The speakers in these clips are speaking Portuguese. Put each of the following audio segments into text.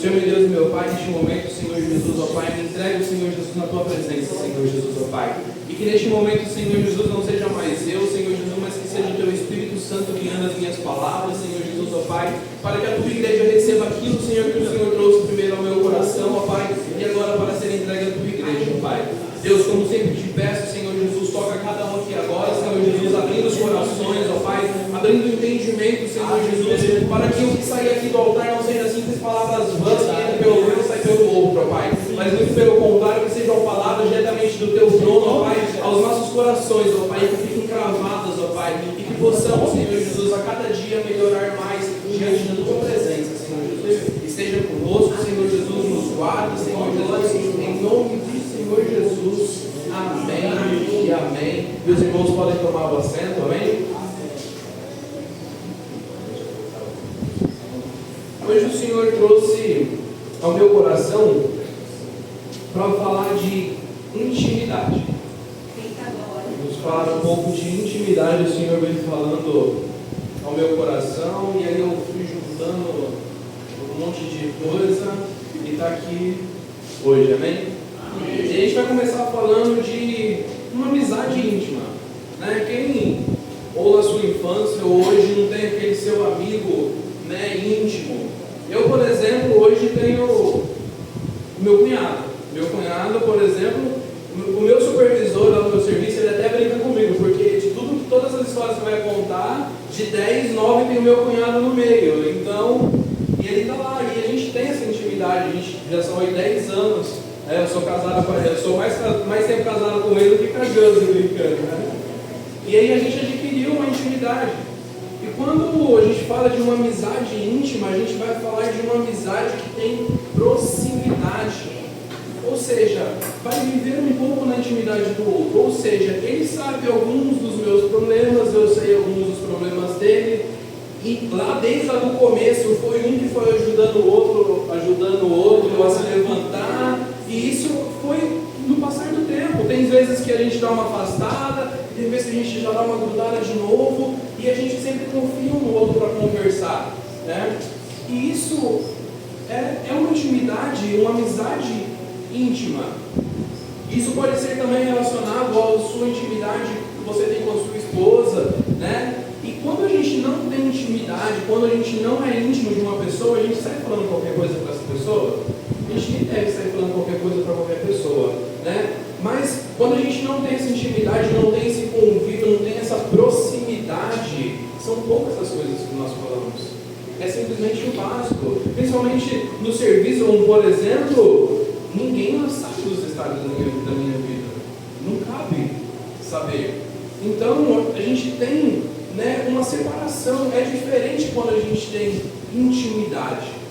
Senhor, meu Deus e meu Pai, neste momento, Senhor Jesus, ó Pai, me entrega o Senhor Jesus na tua presença, Senhor Jesus, ó Pai. E que neste momento, Senhor Jesus, não seja mais eu, Senhor Jesus, mas que seja o teu Espírito Santo guiando as minhas palavras, Senhor Jesus, ó Pai, para que a tua igreja receba aquilo, Senhor, que o Senhor trouxe primeiro ao meu coração, ó Pai, e agora para ser entregue à tua igreja, ó Pai. Deus, como sempre te peço, Senhor Jesus, toca cada um aqui agora, Senhor Jesus, abrindo os corações, ó Pai, abrindo o entendimento, Senhor Jesus, para que o que sair aqui do altar não seja simples palavras vãs, que entra pelo meu e sai pelo outro, ó Pai, mas muito pelo contrário, que sejam palavras diretamente do teu trono, ó Pai, aos nossos corações, ó Pai, que fiquem cravadas, ó Pai, e que possamos, Senhor Jesus, a cada dia melhorar mais diante da tua presença, Senhor Jesus. Esteja conosco, Senhor Jesus, nos guarde, Senhor Jesus, em nome de Senhor Jesus, amém e amém. Meus irmãos podem tomar o assento, amém? Hoje o Senhor trouxe ao meu coração para falar de intimidade. Vamos falar um pouco de intimidade. O Senhor veio falando ao meu coração e aí eu fui juntando um monte de coisa e está aqui hoje, amém? E a gente vai começar falando de uma amizade íntima, né? Quem ou na sua infância ou hoje não tem aquele seu amigo, né, íntimo? Eu, por exemplo, hoje tenho o meu cunhado. Meu cunhado, por exemplo, o meu supervisor lá no meu serviço, ele até brinca comigo, porque de todas as histórias que vai contar, de 10, 9 tem o meu cunhado no meio. Então, e ele está lá, e a gente tem essa intimidade, a gente já são aí 10 anos. Eu sou casado com ele, eu sou mais tempo casado com ele do que com a Josi, brincando, né? E aí a gente adquiriu uma intimidade. E quando a gente fala de uma amizade íntima, a gente vai falar de uma amizade que tem proximidade. Ou seja, vai viver um pouco na intimidade do outro. Ou seja, ele sabe alguns dos meus problemas, eu sei alguns dos problemas dele. E lá desde o começo foi um que foi ajudando o outro a se levantar. E isso foi no passar do tempo. Tem vezes que a gente dá uma afastada, tem vezes que a gente já dá uma grudada de novo, e a gente sempre confia um no outro para conversar, né? E isso é uma intimidade, uma amizade íntima. Isso pode ser também relacionado à sua intimidade que você tem com a sua esposa, né? E quando a gente não tem intimidade, quando a gente não é íntimo de uma pessoa, a gente sai falando qualquer coisa para essa pessoa. A gente nem deve sair falando qualquer coisa para qualquer pessoa, né? Mas quando a gente não tem essa intimidade, não tem esse convívio, não tem essa proximidade, são poucas as coisas que nós falamos. É simplesmente o básico. Principalmente no serviço, como por exemplo, ninguém sabe dos detalhes da minha vida. Não cabe saber. Então a gente tem, né, uma separação. É diferente quando a gente tem intimidade.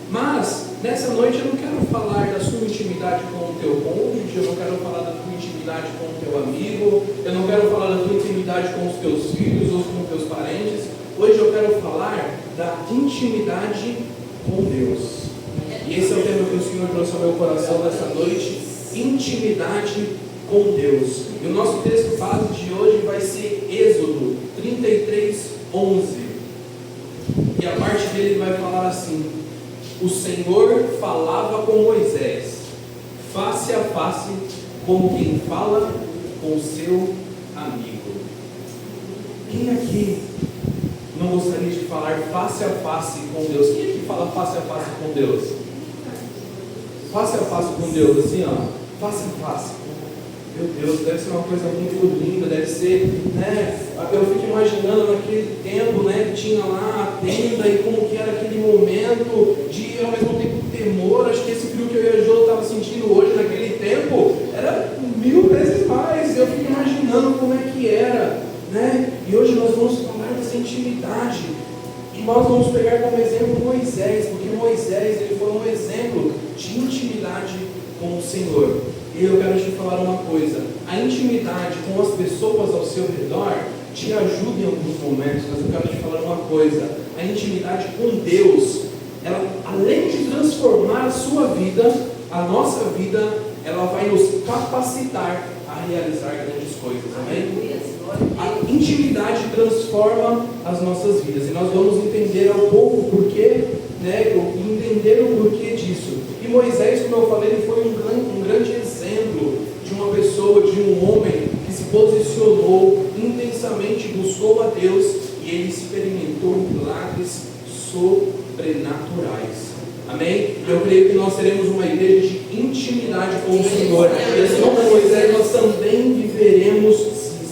Mas nessa noite eu não quero falar da sua intimidade com o teu cônjuge, eu não quero falar da tua intimidade com o teu amigo, eu não quero falar da tua intimidade com os teus filhos ou com os teus parentes. Hoje eu quero falar da intimidade com Deus. E esse é o tema que o Senhor trouxe ao meu coração nessa noite: intimidade com Deus. E o nosso texto base de hoje vai ser Êxodo 33:11. E a parte dele vai falar assim: o Senhor falava com Moisés, face a face, como quem fala com seu amigo. Quem aqui não gostaria de falar face a face com Deus? Quem aqui fala face a face com Deus? Face a face com Deus, assim ó, face a face. Meu Deus, deve ser uma coisa muito linda, deve ser, né? Eu fico imaginando naquele tempo, né, que tinha lá a tenda e como que era aquele momento de, ao mesmo tempo, temor. Acho que esse frio que eu e a Jô estava sentindo hoje, naquele tempo, era 1000 vezes mais. Eu fico imaginando como é que era, né? E hoje nós vamos falar dessa intimidade. E nós vamos pegar como exemplo Moisés, porque Moisés, ele foi um exemplo de intimidade com o Senhor. E eu quero te falar uma coisa: a intimidade com as pessoas ao seu redor te ajuda em alguns momentos, mas eu quero te falar uma coisa: a intimidade com Deus, ela, além de transformar a sua vida, a nossa vida, ela vai nos capacitar a realizar grandes coisas, amém? A intimidade transforma as nossas vidas, e nós vamos entender ao pouco o porquê, né? Entender o porquê foi um grande exemplo de uma pessoa, de um homem que se posicionou intensamente, buscou a Deus e ele experimentou milagres sobrenaturais. Amém? Eu creio que nós teremos uma igreja de intimidade com o Senhor. E assim como Moisés, nós também viveremos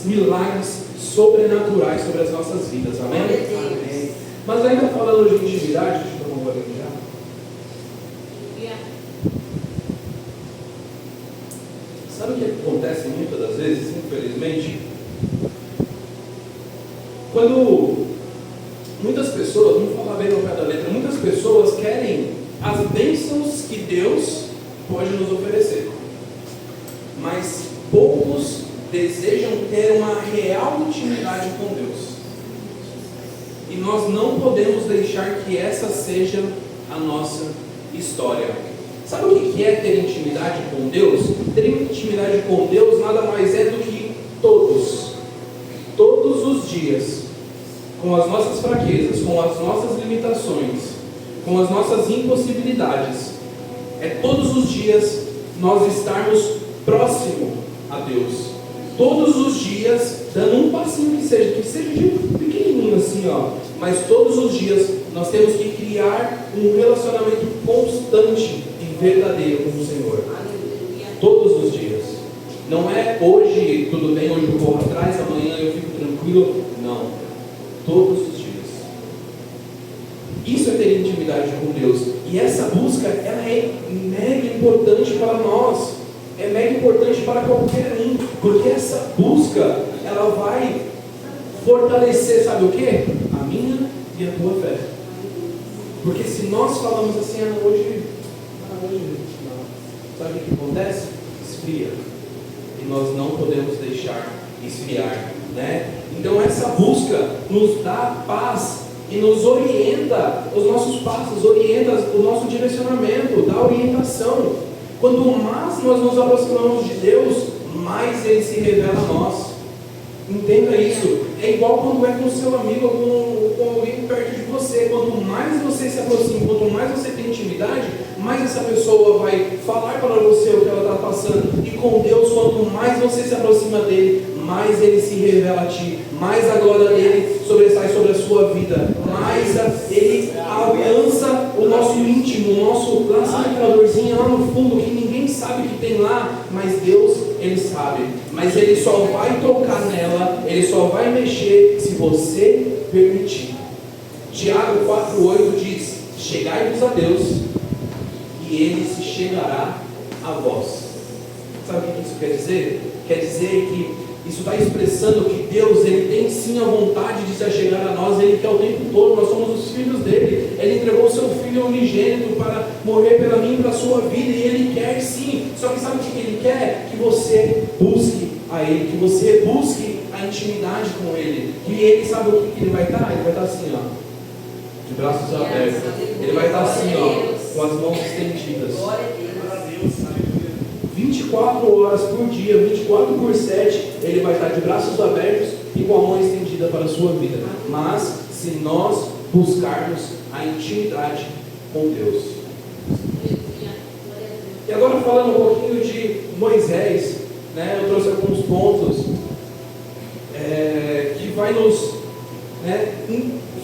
milagres sobrenaturais sobre as nossas vidas. Amém? Amém. Mas ainda falando de intimidade, deixa eu tomar um golinho já. Sabe o que acontece muitas das vezes, infelizmente? Quando muitas pessoas, vamos falar bem no pé da letra, muitas pessoas querem as bênçãos que Deus pode nos oferecer, mas poucos desejam ter uma real intimidade com Deus. E nós não podemos deixar que essa seja a nossa história. Sabe o que é ter intimidade com Deus? Ter intimidade com Deus nada mais é do que todos os dias, com as nossas fraquezas, com as nossas limitações, com as nossas impossibilidades, é todos os dias nós estarmos próximo a Deus. Todos os dias, dando um passinho que seja de pequenininho assim, mas todos os dias nós temos que criar um relacionamento constante e verdadeiro com o Senhor. Todos os dias. Não é hoje tudo bem, hoje eu corro atrás, amanhã eu fico tranquilo. Não. Todos os dias. Isso é ter intimidade com Deus. E essa busca, ela é mega importante para nós. É mega importante para qualquer um. Porque essa busca, ela vai fortalecer, sabe o quê? A minha e a tua fé. Porque se nós falamos assim, hoje não. Sabe o que acontece? Esfria. E nós não podemos deixar esfriar, né? Então essa busca nos dá paz e nos orienta os nossos passos, orienta o nosso direcionamento, dá orientação. Quanto mais nós nos aproximamos de Deus, mais Ele se revela a nós. Entenda isso. É igual quando é com seu amigo ou com alguém perto de você. Quanto mais você se aproxima, quanto mais você tem intimidade, mais essa pessoa vai falar para você o que ela está passando. E com Deus, quanto mais você se aproxima dele, mais Ele se revela a ti, mais a glória dele sobressai sobre a sua vida, mais Ele alcança o nosso íntimo, o nosso calorzinho lá no fundo, que ninguém sabe que tem lá, mas Deus, Ele sabe. Mas Ele só vai tocar nela, Ele só vai mexer se você permitir. Tiago 4,8 diz: chegai-vos a Deus e Ele se chegará a vós. Sabe o que isso quer dizer? Quer dizer que isso está expressando que Deus, Ele tem sim a vontade de se achegar a nós. Ele quer o tempo todo, nós somos os filhos dele. Ele entregou o seu Filho unigênito para morrer pela mim e pela sua vida, e Ele quer sim. Só que sabe o que Ele quer? Que você busque a Ele, que você busque a intimidade com Ele. E Ele, sabe o que Ele vai estar? Ele vai estar assim, de braços abertos. Ele vai estar assim, com as mãos estendidas. 24 horas por dia, 24/7, Ele vai estar de braços abertos e com a mão estendida para a sua vida. Mas se nós buscarmos a intimidade com Deus. E agora falando um pouquinho de Moisés, né, eu trouxe alguns pontos que vai nos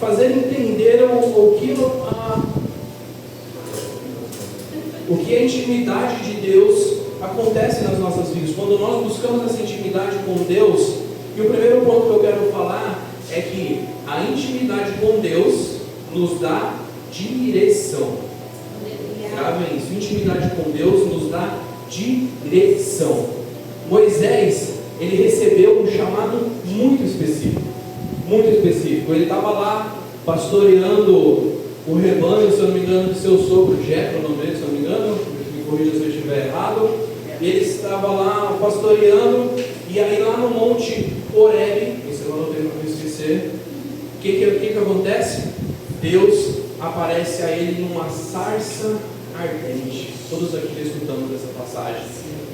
fazer entender o que a intimidade de Deus acontece nas nossas vidas. Quando nós buscamos essa intimidade com Deus, e o primeiro ponto que eu quero falar é que a intimidade com Deus nos dá direção. Gravem isso, intimidade com Deus nos dá direção. Moisés, ele recebeu um chamado muito específico. Muito específico. Ele estava lá pastoreando o rebanho, se eu não me engano, do seu sogro Jetro, o nome dele, se eu não me engano, me corrija se eu estiver errado. Ele estava lá pastoreando, e aí lá no Monte Horebe, esse eu anotei para não esquecer, o que acontece? Deus aparece a ele numa sarça ardente. Todos aqui já escutamos essa passagem.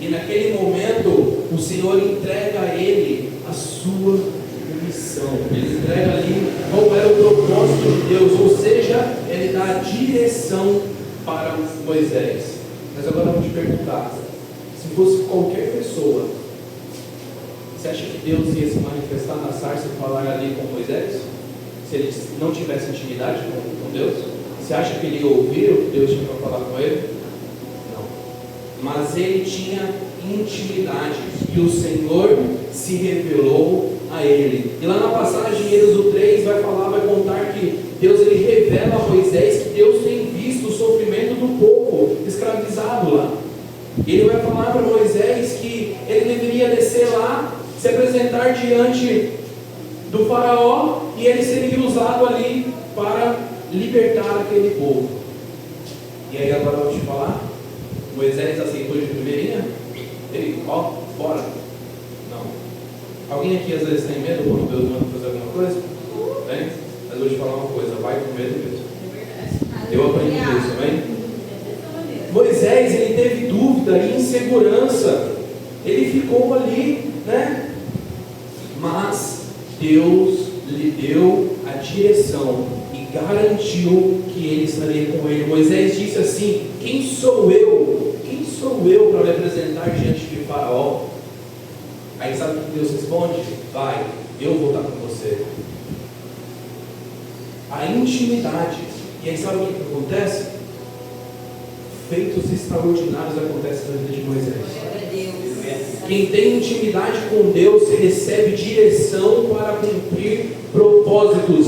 E naquele momento, o Senhor entrega a ele a sua missão. Ele entrega ali qual era o propósito de Deus, ou seja, Ele dá a direção para Moisés. Mas agora eu vou te perguntar, se fosse qualquer pessoa, você acha que Deus ia se manifestar na sarça e falar ali com Moisés? Se ele não tivesse intimidade com Deus? Você acha que ele ia ouvir o que Deus tinha para falar com ele? Não. Mas ele tinha intimidade e o Senhor se revelou a ele. E lá na passagem, Êxodo 3, vai contar que Deus ele revela a Moisés que Deus tem visto o sofrimento do povo escravizado lá. Ele vai falar para Moisés que ele deveria descer lá, se apresentar diante do faraó e ele seria usado ali para libertar aquele povo. E aí agora eu vou te falar, Moisés aceitou de primeirinha? Ele, bora. Não. Alguém aqui às vezes tem medo quando Deus manda fazer alguma coisa? Bem? Mas eu vou te falar uma coisa, vai com medo mesmo. Eu aprendi isso, amém? Moisés, ele teve dúvida e insegurança. Ele ficou ali, né? Mas Deus lhe deu a direção e garantiu que ele estaria com ele. Moisés disse assim: quem sou eu? Quem sou eu para me apresentar diante de Faraó? Aí sabe o que Deus responde? Vai, eu vou estar com você. A intimidade. E aí sabe o que acontece? Feitos extraordinários acontecem na vida de Moisés. Quem tem intimidade com Deus recebe direção para cumprir propósitos.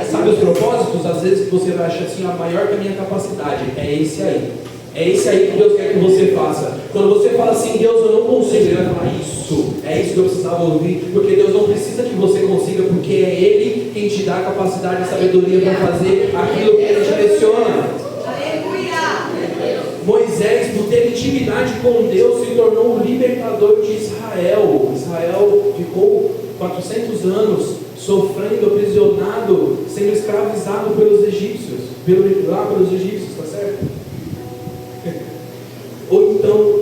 Sabe os propósitos? Às vezes você vai achar assim, maior que a minha capacidade. É esse aí. É esse aí que Deus quer que você faça. Quando você fala assim, Deus, eu não consigo, Ele vai falar isso. É isso que eu precisava ouvir. Porque Deus não precisa que você consiga, porque é Ele quem te dá a capacidade e a sabedoria para fazer aquilo que Ele direciona. Moisés, por ter intimidade com Deus, se tornou o libertador de Israel. Israel ficou 400 anos sofrendo, aprisionado, sendo escravizado pelos egípcios. Pelos egípcios, está certo?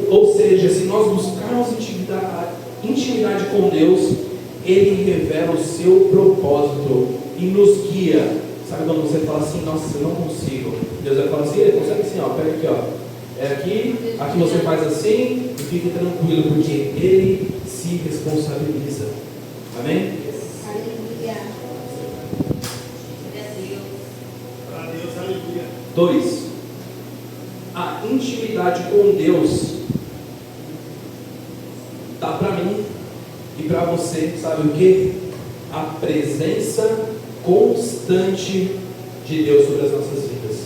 Ou seja, se nós buscarmos intimidade com Deus, Ele revela o seu propósito e nos guia. Sabe quando você fala assim, nossa, eu não consigo? Deus vai falar assim, Ele consegue assim, pega aqui, é aqui você faz assim e fique tranquilo, porque Ele se responsabiliza. Amém? Aleluia. 2. A intimidade com Deus dá para mim e para você, sabe o que? A presença constante de Deus sobre as nossas vidas.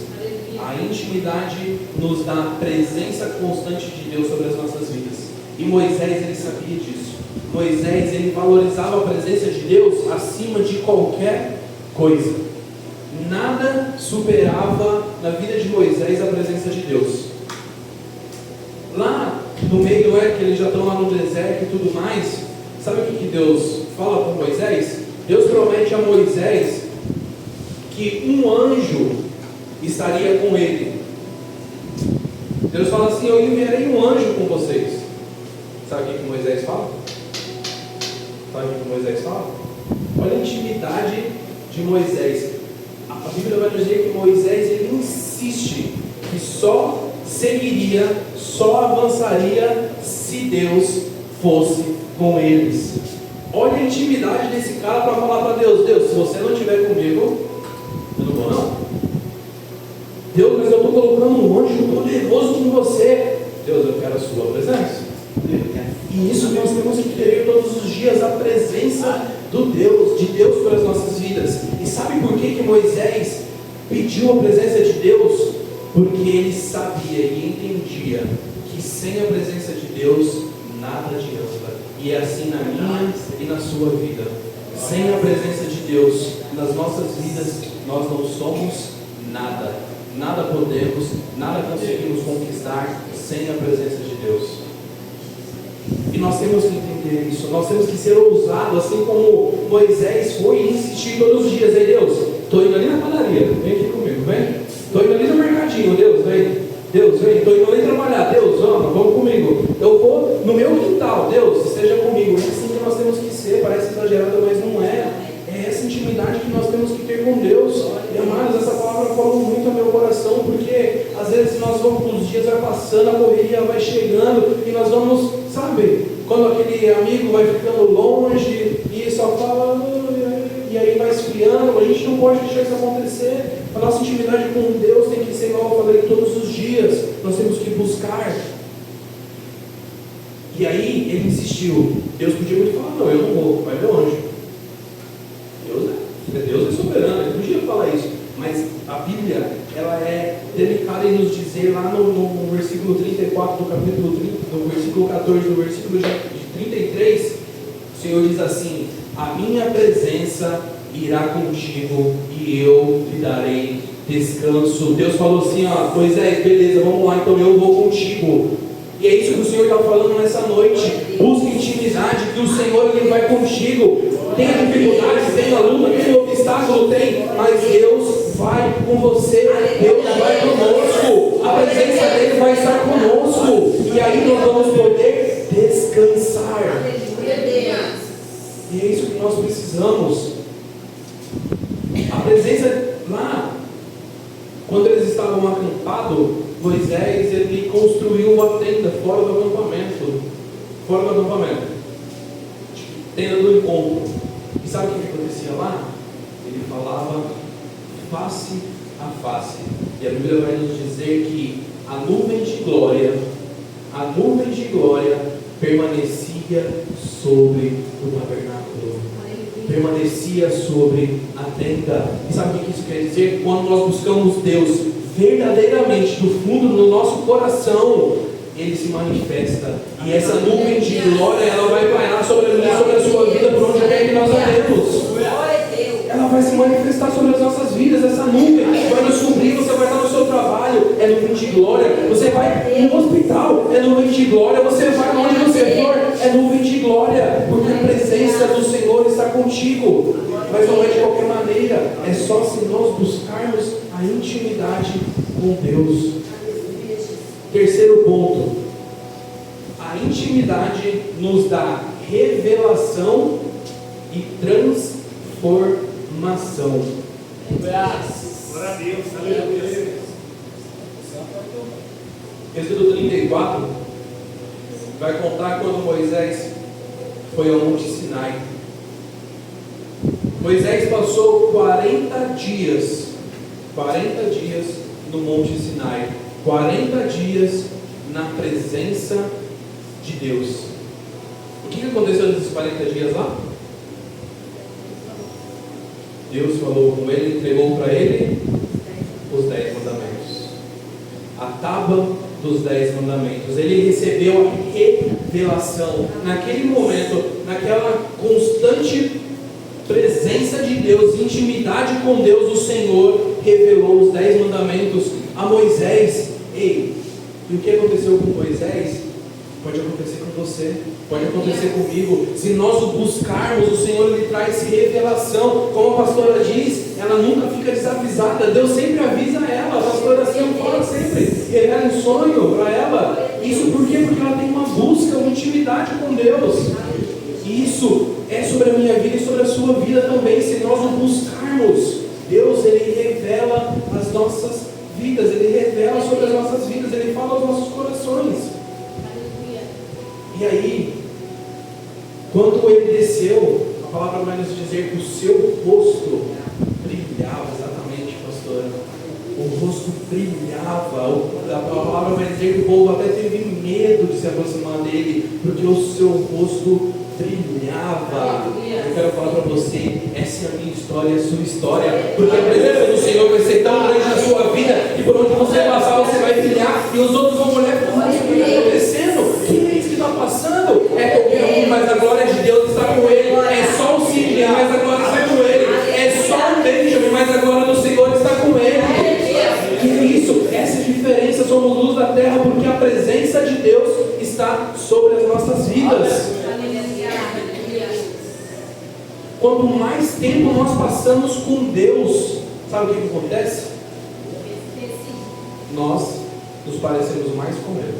A intimidade nos dá a presença constante de Deus sobre as nossas vidas. E Moisés, ele sabia disso. Moisés, ele valorizava a presença de Deus acima de qualquer coisa. Nada superava na vida de Moisés a presença de Deus. Lá no meio, que eles já estão lá no deserto e tudo mais, sabe o que Deus fala com Moisés? Deus promete a Moisés que um anjo estaria com ele. Deus fala assim, eu enviarei um anjo com vocês. Sabe o que Moisés fala? Sabe o que Moisés fala? Olha a intimidade de Moisés. A Bíblia vai dizer que Moisés, ele insiste que só seguiria, só avançaria se Deus fosse com eles. Olha a intimidade desse cara para falar para Deus, Deus, se você não estiver comigo, eu não vou não. Deus, mas eu estou colocando um anjo poderoso com você. Deus, eu quero a sua presença. E isso nós temos que querer todos os dias, a presença de Deus pelas nossas vidas. E sabe por que Moisés pediu a presença de Deus? Porque ele sabia e entendia que sem a presença de Deus nada adianta. E é assim na minha e na sua vida. Sem a presença de Deus nas nossas vidas, nós não somos nada. Nada podemos, nada conseguimos conquistar sem a presença de Deus. E nós temos que entender isso, nós temos que ser ousados, assim como Moisés foi e insistir todos os dias. Ei Deus, estou indo ali na padaria, vem aqui comigo, vem. Estou indo ali no mercadinho, Deus, vem. Deus, vem, estou indo ali trabalhar, Deus, vamos comigo. Eu vou no meu quintal, Deus, esteja comigo. É assim que nós temos que ser, parece exagerado, mas não é. É essa intimidade que nós temos que ter com Deus. E amados, essa palavra falou muito ao meu coração, porque às vezes nós vamos, os dias vai passando, a correria vai chegando, e nós vamos, sabe, quando aquele amigo vai ficando longe, e só fala, e aí vai esfriando, a gente não pode deixar isso acontecer. A nossa intimidade com Deus tem que ser, igual eu falei, todos os dias, nós temos que buscar. E aí ele insistiu. Deus podia muito falar, não, eu não vou, vai meu anjo. Deus é soberano, ele podia falar isso. Mas a Bíblia, ela é delicada em nos dizer lá no versículo 34 do capítulo 30, do versículo 14, do versículo de 33, o Senhor diz assim: a minha presença irá contigo e eu lhe darei descanso. Deus falou assim, ó, Moisés, beleza, vamos lá, então eu vou contigo. E é isso que o Senhor está falando nessa noite. Busque intimidade, que o Senhor ele vai contigo. Tem dificuldade, tem a luta, tem obstáculo, tem, mas Deus vai com você, Deus vai conosco, a presença dele vai estar conosco, e aí nós vamos poder descansar. E é isso que nós precisamos. A presença lá, quando eles estavam acampados, Moisés ele construiu uma tenda fora do acampamento, tenda do encontro. E sabe o que acontecia lá? Ele falava face a face. E a Bíblia vai nos dizer que a nuvem de glória permanecia sobre o tabernáculo, permanecia sobre a tenda. E sabe o que isso quer dizer? Quando nós buscamos Deus verdadeiramente do fundo do nosso coração, Ele se manifesta, e essa nuvem de glória, ela vai pairar sobre mim, sobre a sua vida, por onde quer que nós andemos. Ela vai se manifestar sobre as nossas vidas. Essa nuvem vai nos cobrir. Você vai estar no seu trabalho, é nuvem de glória. Você vai no hospital, é nuvem de glória. Você vai onde você for, é nuvem de glória, porque a presença do Senhor está contigo. Mas não é de qualquer maneira, é só se nós buscarmos a intimidade com Deus. Terceiro ponto: a intimidade nos dá revelação e transformação. Glória a Deus, aleluia. Êxodo 34 vai contar quando Moisés foi ao Monte Sinai. Moisés passou 40 dias no Monte Sinai, 40 dias na presença de Deus. O que aconteceu nesses 40 dias lá? Deus falou com ele, entregou para ele os 10 mandamentos, a tábua dos 10 mandamentos. Ele recebeu a revelação naquele momento, naquela constante presença de Deus, intimidade com Deus. O Senhor revelou os 10 mandamentos a Moisés. Ei, e o que aconteceu com Moisés pode acontecer com você, pode acontecer comigo. Se nós o buscarmos, o Senhor lhe traz revelação. Como a pastora diz, ela nunca fica desavisada. Deus sempre avisa ela. A pastora assim fala sempre, revela um sonho para ela. Isso por quê? Porque ela tem uma busca, uma intimidade com Deus. E isso é sobre a minha vida e sobre a sua vida também. Se nós o buscarmos, Deus ele revela as nossas vidas, ele revela sobre as nossas vidas, ele fala aos nossos corações. E aí, quando ele desceu, a palavra vai nos dizer que o seu rosto brilhava. Exatamente, pastora. O rosto brilhava. A palavra vai dizer que o povo até teve medo de se aproximar dele, porque o seu rosto brilhava. Eu quero falar para você, essa é a minha história, a sua história, porque a presença do Senhor vai ser tão grande na sua vida, que por onde você passar, você vai brilhar, e os outros vão olhar para você. O que está acontecendo? Que é isso que está passando? É qualquer um, mas a glória de Deus está com ele. É só o Sidney, mas a glória está com ele. É só o Benjamin, mas a glória do Senhor está com ele. Que é isso? Essa é a diferença. Somos luz da terra, porque a presença de Deus está sobre as nossas vidas. Quanto mais tempo nós passamos com Deus, sabe o que acontece? Nós nos parecemos mais com Ele.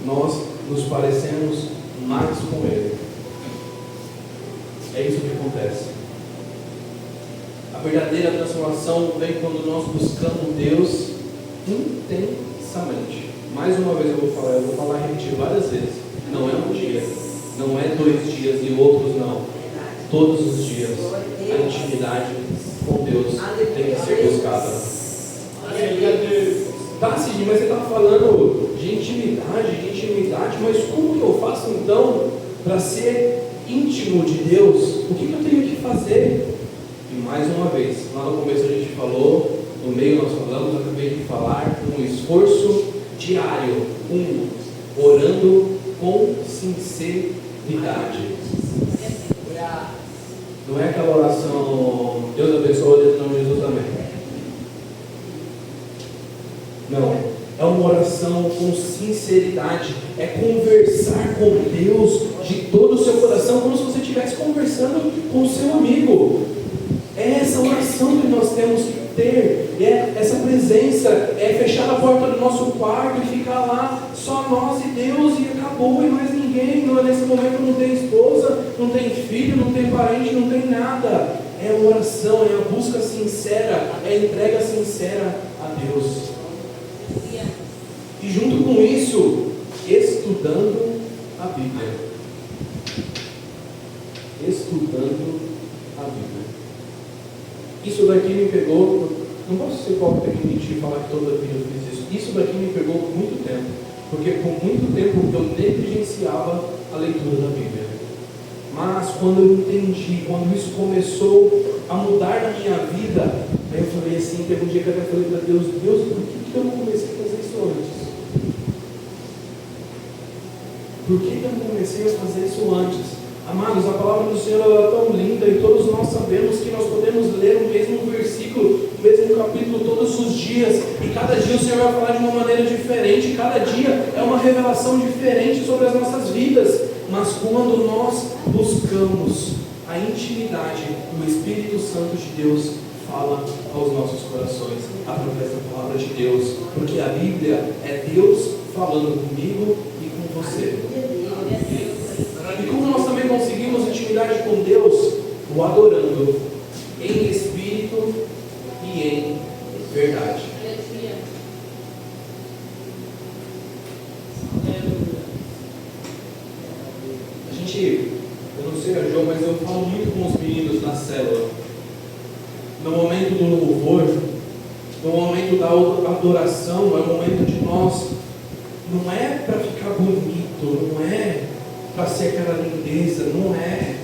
Nós nos parecemos mais com Ele. É isso que acontece. A A verdadeira transformação vem quando nós buscamos Deus intensamente. Mais uma vez eu vou falar repetir várias vezes. Não é um dia, não é 2 dias e outros não. Todos os dias a intimidade com Deus tem que ser buscada. Tá, Sidney, mas você está falando de intimidade, mas como que eu faço então para ser íntimo de Deus? O que eu tenho que fazer? E mais uma vez, lá no começo a gente falou, no meio nós falamos, eu acabei de falar, um esforço diário, orando com sinceridade. Não é aquela oração, Deus abençoe, Deus em nome de Jesus, amém. Não, é uma oração com sinceridade, é conversar com Deus de todo o seu coração, como se você estivesse conversando com o seu amigo. É essa oração que nós temos que ter, é essa presença, é fechar a porta do nosso quarto e ficar lá, só nós e Deus, e acabou, e mais ninguém. Nesse momento não tem esposa, não tem filho, não tem parente, não tem nada. É a oração, é a busca sincera, é a entrega sincera a Deus. E junto com isso, estudando a Bíblia. Estudando a Bíblia. Isso daqui me pegou, não posso ser hipócrita aqui mentir e falar que toda a vida eu fiz isso. Isso daqui me pegou por muito tempo, porque por muito tempo eu negligenciava a leitura da Bíblia. Mas quando eu entendi, quando isso começou a mudar na minha vida, aí eu falei assim, teve um dia que eu até falei para Deus, por que eu não comecei a fazer isso antes? Por que eu não comecei a fazer isso antes? Amados, a palavra do Senhor é tão linda e todos nós sabemos que nós podemos ler o mesmo versículo, o mesmo capítulo todos os dias, e cada dia o Senhor vai falar de uma maneira diferente, cada dia é uma revelação diferente sobre as nossas vidas. Mas quando nós buscamos a intimidade, o Espírito Santo de Deus fala aos nossos corações através da palavra de Deus, porque a Bíblia é Deus falando comigo e com você. E como nós também conseguimos intimidade com Deus? O adorando em espírito e em verdade. Eu não sei a Jo, mas eu falo muito com os meninos na célula. No momento do louvor, no momento da adoração, é o momento de nós, não é para ficar bonito, não é para ser aquela lindeza, não é.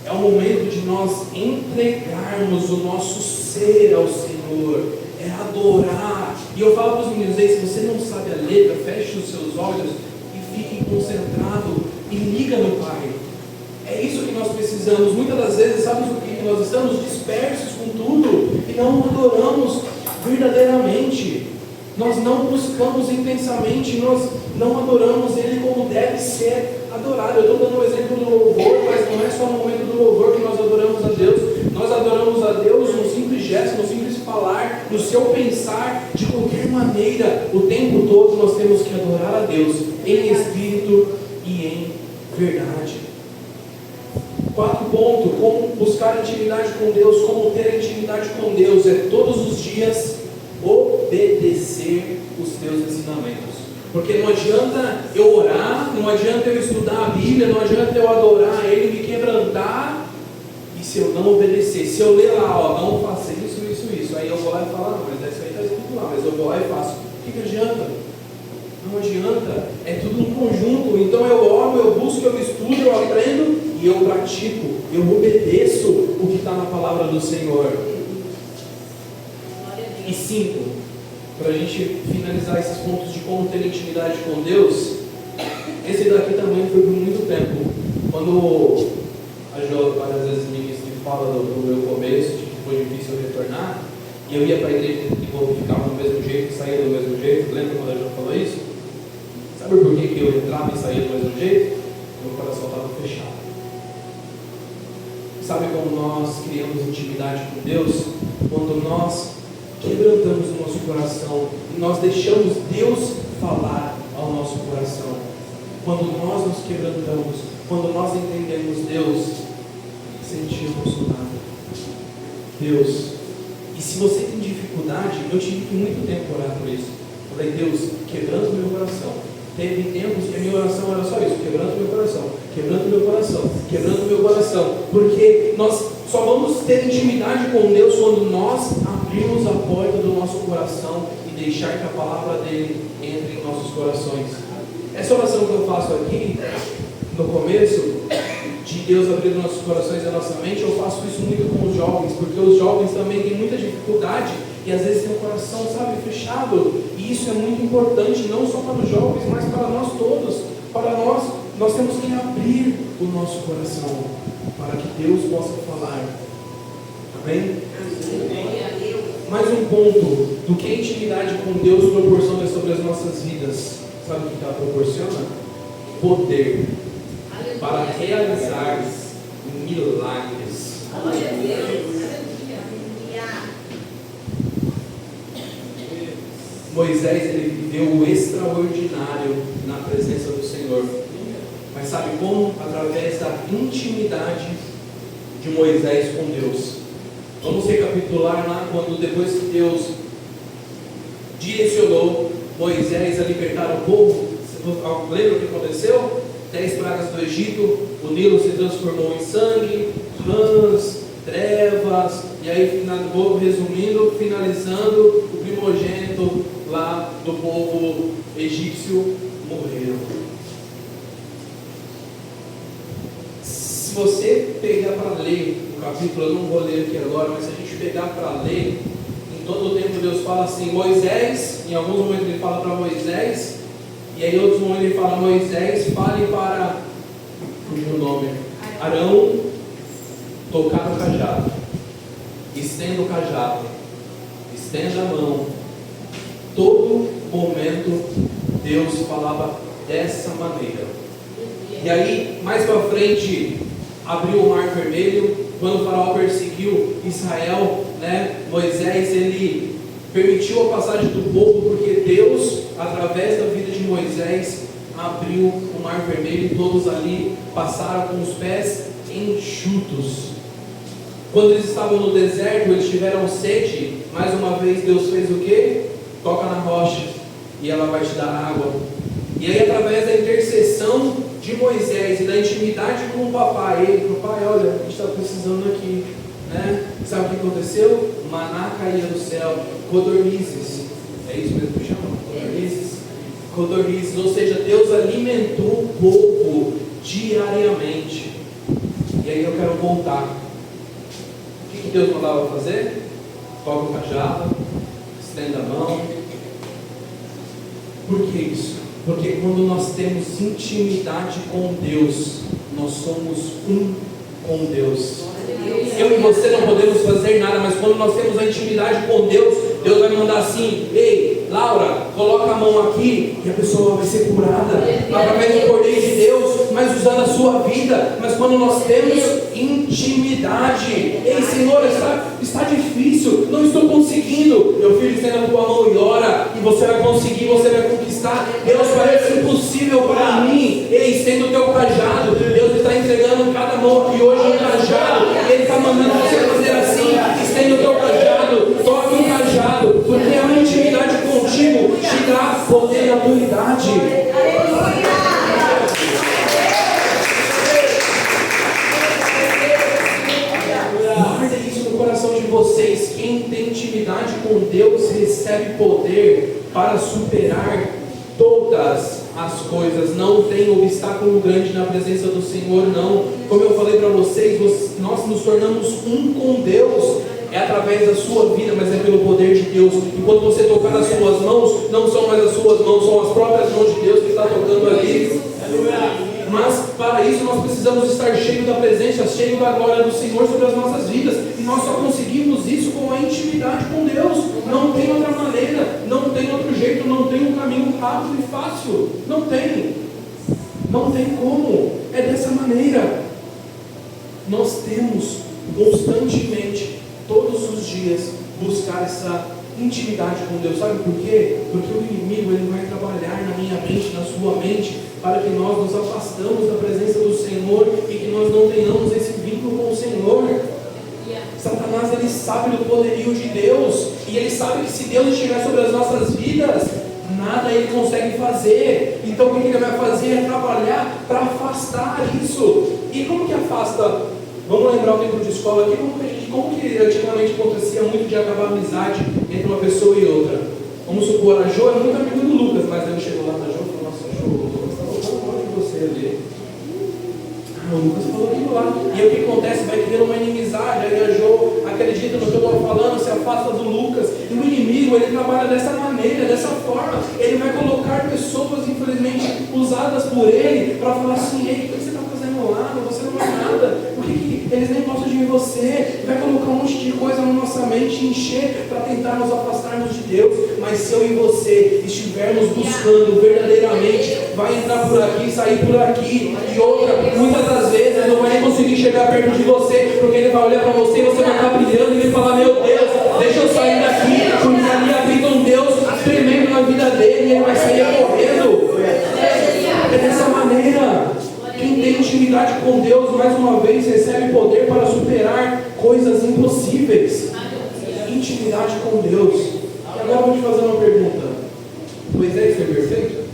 É o momento de nós entregarmos o nosso ser ao Senhor, é adorar. E eu falo para os meninos, se você não sabe a letra, feche os seus olhos e fique concentrado e liga no Pai. É isso que nós precisamos. Muitas das vezes, sabe o que nós estamos dispersos com tudo e não adoramos verdadeiramente. Nós não buscamos intensamente, nós não adoramos Ele como deve ser adorado. Eu estou dando o exemplo do louvor, mas não é só no momento do louvor que nós adoramos a Deus. Nós adoramos a Deus no simples gesto, no simples falar, no seu pensar, de qualquer maneira. O tempo todo nós temos que adorar a Deus em espírito e em verdade. 4 pontos, como buscar intimidade com Deus, como ter intimidade com Deus, é todos os dias obedecer os teus ensinamentos. Porque não adianta eu orar, não adianta eu estudar a Bíblia, não adianta eu adorar Ele, me quebrantar, e se eu não obedecer, se eu ler lá, não faça isso, aí eu vou lá e falo, mas isso aí está escrito lá, mas eu vou lá e faço. O que adianta? Não adianta, é tudo um conjunto. Então eu oro, eu busco, eu estudo, eu aprendo e eu pratico, eu obedeço o que está na palavra do Senhor. E 5, para a gente finalizar esses pontos de como ter intimidade com Deus, esse daqui também foi por muito tempo. Quando a Jo várias vezes me fala do meu começo, de que foi difícil eu retornar, e eu ia para a igreja e ficava do mesmo jeito, saía do mesmo jeito. Lembra quando a Jo falou isso? Sabe por que eu entrava e saía do mesmo jeito? Meu coração estava fechado. Sabe como nós criamos intimidade com Deus? Quando nós quebrantamos o nosso coração e nós deixamos Deus falar ao nosso coração. Quando nós nos quebrantamos, quando nós entendemos Deus, sentimos nada. Deus, se você tem dificuldade, eu tive que muito tempo orar por isso. Falei, Deus, quebrando meu coração. Teve tempos que a minha oração era só isso, quebrando meu coração, quebrando meu coração, quebrando meu coração. Porque nós só vamos ter intimidade com Deus quando nós abrirmos a porta do nosso coração e deixar que a palavra dele entre em nossos corações. Essa oração que eu faço aqui, no começo, de Deus abrir nossos corações e a nossa mente, eu faço isso muito com os jovens, porque os jovens também têm muita dificuldade e às vezes tem o coração, sabe, fechado. E isso é muito importante, não só para os jovens, mas para nós todos. Para nós temos que abrir o nosso coração para que Deus possa falar. Amém? Mais um ponto do que a intimidade com Deus proporciona sobre as nossas vidas. Sabe o que ela proporciona? Poder para realizar milagres. Moisés, ele viveu o extraordinário na presença do Senhor. Mas sabe como? Através da intimidade de Moisés com Deus. Vamos recapitular lá quando depois que Deus direcionou Moisés a libertar o povo. Lembra o que aconteceu? 10 pragas do Egito, o Nilo se transformou em sangue, rãs, trevas, e aí, resumindo, finalizando, o primogênito lá do povo egípcio morreu. Se você pegar para ler o capítulo, eu não vou ler aqui agora, mas se a gente pegar para ler, em todo o tempo Deus fala assim, Moisés, em alguns momentos ele fala para Moisés, e aí em outros momentos ele fala, Moisés, fale para, fugiu o nome, Arão, tocar o cajado, estenda o cajado, estenda a mão. Todo momento Deus falava dessa maneira. E aí, mais para frente, abriu o mar vermelho. Quando o faraó perseguiu Israel, Moisés, ele permitiu a passagem do povo, porque Deus, através da vida de Moisés, abriu o mar vermelho e todos ali passaram com os pés enxutos. Quando eles estavam no deserto, eles tiveram sede. Mais uma vez Deus fez o quê? Toca na rocha e ela vai te dar água. E aí, através da intercessão de Moisés e da intimidade com o papai, olha, a gente está precisando aqui, sabe o que aconteceu? Maná caía do céu, codornizes, é isso mesmo que chama? Codornizes, ou seja, Deus alimentou o povo diariamente. E aí eu quero voltar. O que Deus mandava fazer? Toca o cajado, estenda a mão. Por que isso? Porque quando nós temos intimidade com Deus, nós somos um com Deus. Eu e você não podemos fazer nada, mas quando nós temos a intimidade com Deus, Deus vai mandar assim, ei, Laura, coloca a mão aqui e a pessoa vai ser curada através do poder de Deus, mas usando a sua vida. Mas quando nós temos intimidade, ei Senhor, está difícil, não estou conseguindo. Meu filho, estenda a tua mão e ora, e você vai conseguir, você vai conquistar. Deus, parece impossível para mim. Ei, estenda o teu cajado. Deus está entregando cada mão aqui hoje um cajado. Ele está mandando você fazer assim, estenda o teu cajado, toque o cajado, porque a intimidade contigo te dá poder e autoridade. Guarda isso no coração de vocês. Quem tem intimidade com Deus recebe poder para superar todas as coisas. Não tem obstáculo grande na presença do Senhor, não. Como eu falei para vocês, nós nos tornamos um com Deus. É através da sua vida, mas é pelo poder de Deus. E quando você tocar nas suas mãos, não são mais as suas mãos, são as próprias mãos de Deus que está tocando ali. Mas para isso nós precisamos estar cheios da presença, cheios da glória do Senhor sobre as nossas vidas. E nós só conseguimos isso com a intimidade com Deus. Não tem outra maneira, não tem outro jeito, não tem um caminho rápido e fácil. Não tem. Não tem como. É dessa maneira. Nós temos constantemente, todos os dias, buscar essa intimidade com Deus. Sabe por quê? Porque o inimigo ele vai trabalhar na minha mente, na sua mente, para que nós nos afastamos da presença do Senhor e que nós não tenhamos esse vínculo com o Senhor. Satanás, ele sabe do poderio de Deus, e ele sabe que se Deus estiver sobre as nossas vidas, nada ele consegue fazer. Então o que ele vai fazer é trabalhar para afastar isso. E como que afasta? Vamos lembrar o tempo de escola aqui, como que antigamente acontecia muito de acabar a amizade entre uma pessoa e outra. Vamos supor, a Jo é muito amiga do Lucas, mas ele chegou lá na Jo e falou: nossa, Jo, o Lucas está falando mal de você ali. O Lucas falou aquilo lá. E aí o que acontece? Vai criando uma inimizade. Aí a Jo acredita no que eu estou falando, se afasta do Lucas. E o inimigo, ele trabalha dessa maneira, dessa forma. Ele vai colocar pessoas, infelizmente, usadas por ele, para falar assim: ei, o que você está fazendo lá? Você não é nada. Por que eles nem gostam de você? Vai colocar um monte de coisa na nossa mente, encher, para tentar nos afastarmos de Deus. Mas se eu e você estivermos buscando verdadeiramente, vai entrar por aqui, sair por aqui. E outra, muitas das vezes ele não vai nem conseguir chegar perto de você, porque ele vai olhar para você e você vai estar brilhando e ele vai falar: meu Deus, deixa eu sair daqui, porque ali habita um Deus tremendo na vida dele, e ele vai sair correndo. É dessa maneira. Quem tem intimidade com Deus, mais uma vez, recebe poder para superar coisas impossíveis. Intimidade com Deus. E agora eu vou te fazer uma pergunta: Moisés foi perfeito?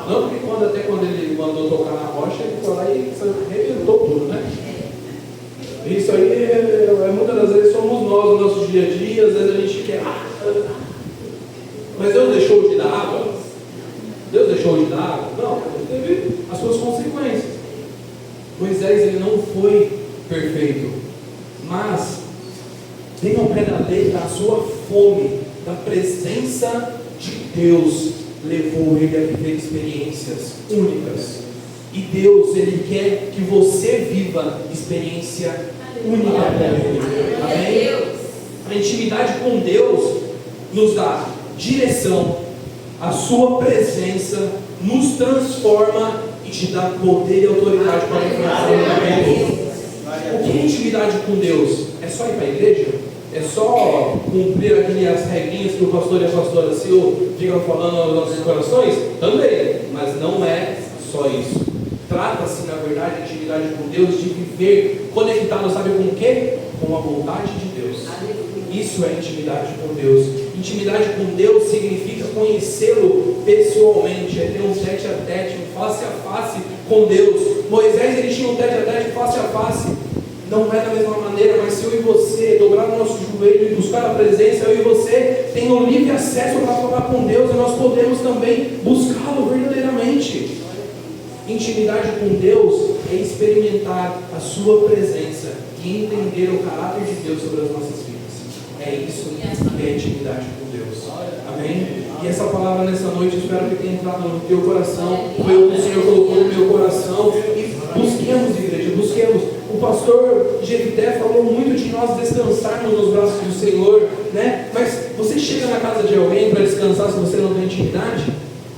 Não, porque quando ele mandou tocar na rocha, ele foi lá e reventou tudo, né? Isso aí, muitas das vezes somos nós no nosso dia a dia. Às vezes a gente quer. Mas Deus deixou de dar água? Deus deixou de dar água? Não, ele teve as suas consequências. Moisés, ele não foi perfeito, mas tem ao pé da letra a sua fome da presença de Deus levou ele a viver experiências únicas. E Deus, ele quer que você viva experiência única com ele. Amém? A intimidade com Deus nos dá direção. A sua presença nos transforma e te dá poder e autoridade para enfrentar o mundo. O que é intimidade com Deus? É só ir para a igreja? É só cumprir aquelas regrinhas que o pastor e a pastora Sil ficam falando aos nossos corações? Também, mas não é só isso. Trata-se, na verdade, de intimidade com Deus, de viver conectado, sabe com o quê? Com a vontade de Deus. Isso é intimidade com Deus. Intimidade com Deus significa conhecê-lo pessoalmente, é ter um tete a tete, um face a face com Deus. Moisés, ele tinha um tete a tete, face a face. Não é da mesma maneira, mas se eu e você dobrar o nosso joelho e buscar a presença, eu e você tem o livre acesso para falar com Deus, e nós podemos também buscá-lo verdadeiramente. Intimidade com Deus é experimentar a sua presença e entender o caráter de Deus sobre as nossas vidas. É isso que é intimidade com Deus. Amém? E essa palavra nessa noite, eu espero que tenha entrado no teu coração. Foi o que o Senhor colocou no meu coração. E busquemos, igreja, busquemos. O pastor Jefité falou muito de nós descansarmos nos braços do Senhor, né? Mas você chega na casa de alguém para descansar se você não tem intimidade?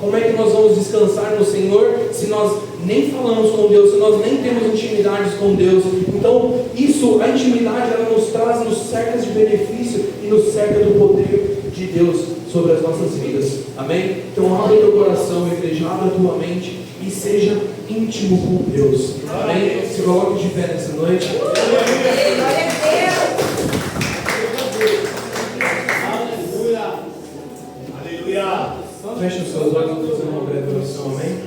Como é que nós vamos descansar no Senhor se nós nem falamos com Deus, se nós nem temos intimidades com Deus? Então, a intimidade, ela nos traz, nos cerca de benefício e nos cerca do poder de Deus sobre as nossas vidas. Amém? Então, abre o teu coração, igreja, abre a tua mente e seja íntimo com Deus. Amém? Se coloque de pé nessa noite. Feche os seus olhos, vamos fazer uma breve oração, amém?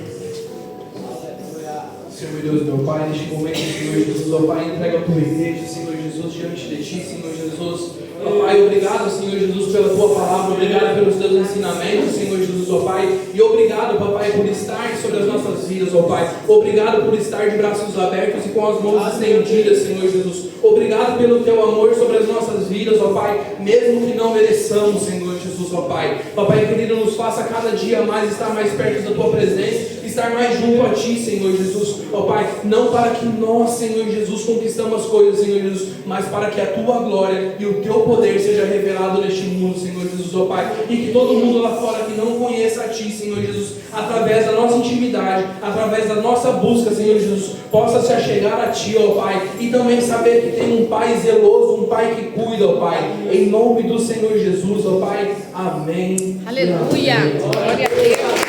Senhor meu Deus, meu Pai, neste momento, Senhor Jesus, ó Pai, entrega a tua igreja, Senhor Jesus, diante de Ti, Senhor Jesus. Ó Pai, obrigado, Senhor Jesus, pela Tua palavra, obrigado pelos Teus ensinamentos, Senhor Jesus, ó Pai, e obrigado, Papai, por estar sobre as nossas vidas, ó Pai, obrigado por estar de braços abertos e com as mãos estendidas, Senhor Jesus, obrigado pelo Teu amor sobre as nossas vidas, ó Pai, mesmo que não mereçamos, Senhor Jesus, ó Pai. Papai querido, nos faça cada dia mais estar mais perto da Tua presença, estar mais junto a Ti, Senhor Jesus, ó Pai, não para que nós, Senhor Jesus, conquistamos as coisas, Senhor Jesus, mas para que a Tua glória e o Teu poder seja revelado neste mundo, Senhor Jesus, ó Pai, e que todo mundo lá fora que não conheça a Ti, Senhor Jesus, através da nossa intimidade, através da nossa busca, Senhor Jesus, possa se achegar a Ti, ó Pai, e também saber que tem um Pai zeloso, um Pai que cuida, ó Pai, em nome do Senhor Jesus, ó Pai, amém. Aleluia, glória a Deus.